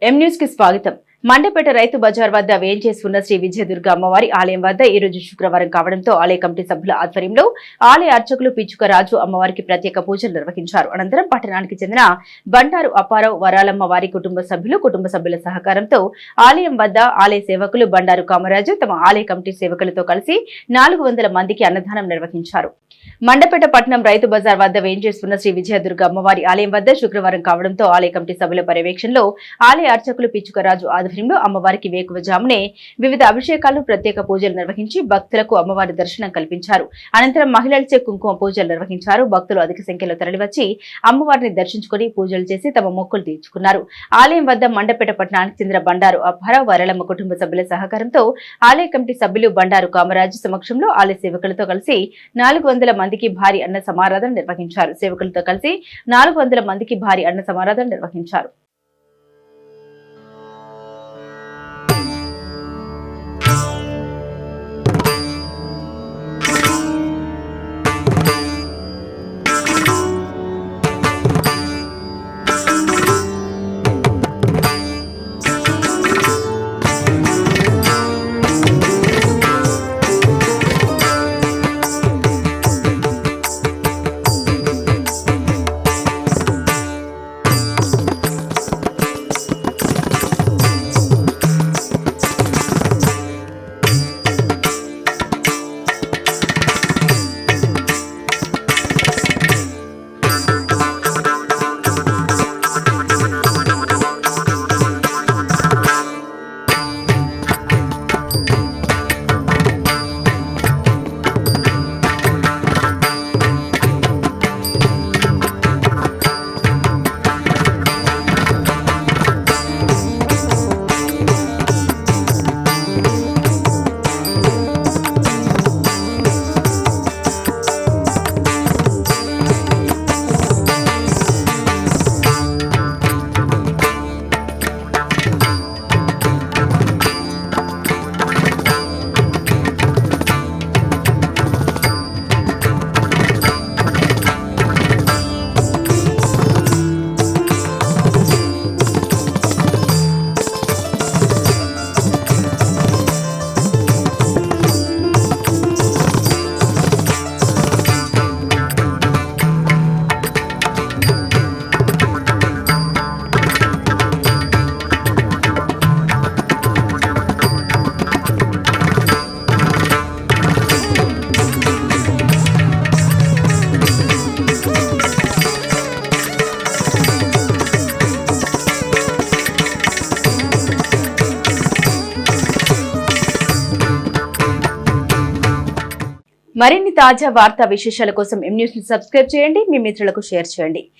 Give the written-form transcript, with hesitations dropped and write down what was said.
M news కి స్వాగతం. మండపేట రైతు బజార్ వద్ద వేంచేసుకున్న శ్రీ విజయదుర్గ అమ్మవారి ఆలయం వద్ద ఈ రోజు శుక్రవారం కావడంతో ఆలయ కమిటీ సభ్యుల ఆధ్వర్యంలో ఆలయ అర్చకులు పిచ్చుక రాజు అమ్మవారికి ప్రత్యేక పూజలు నిర్వహించారు. అనంతరం పట్టణానికి చెందిన బండారు అప్పారావు వరాలమ్మ వారి కుటుంబ సభ్యుల సహకారంతో ఆలయం వద్ద ఆలయ సేవకులు బండారు కామరాజు తమ ఆలయ కమిటీ సేవకులతో కలిసి 400 మందికి అన్నదానం నిర్వహించారు. మండపేట పట్టణం రైతు బజార్ వద్ద వేంచేసుకున్న శ్రీ విజయదుర్గ అమ్మవారి ఆలయం వద్ద శుక్రవారం కావడంతో ఆలయ కమిటీ సభ్యుల పర్యవేక్షణలో ఆలయ అర్చకులు పిచ్చుక రాజు ఆధ్వర్యంలో అమ్మవారికి వేకువజామునే వివిధ అభిషేకాలు ప్రత్యేక పూజలు నిర్వహించి భక్తులకు అమ్మవారి దర్శనం కల్పించారు. అనంతరం మహిళలచే కుంకుమ పూజలు నిర్వహించారు. భక్తులు అధిక సంఖ్యలో తరలివచ్చి అమ్మవారిని దర్శించుకుని పూజలు చేసి తమ మొక్కులు తీర్చుకున్నారు. ఆలయం వద్ద మండపేట పట్టణానికి చెందిన బండారు అప్పారావు వరలమ్మ కుటుంబ సభ్యుల సహకారంతో ఆలయ కమిటీ సభ్యులు బండారు కామరాజు సమక్షంలో ఆలయ సేవకులతో కలిసి 400 మందికి భారీ అన్న సమారాధన నిర్వహించారు. సేవకులతో కలిసి 400 మందికి భారీ అన్న సమారాధన నిర్వహించారు. మరిన్ని తాజా వార్తా విశేషాల కోసం ఎం న్యూస్ ని సబ్స్క్రైబ్ చేయండి. మీ మిత్రులకు షేర్ చేయండి.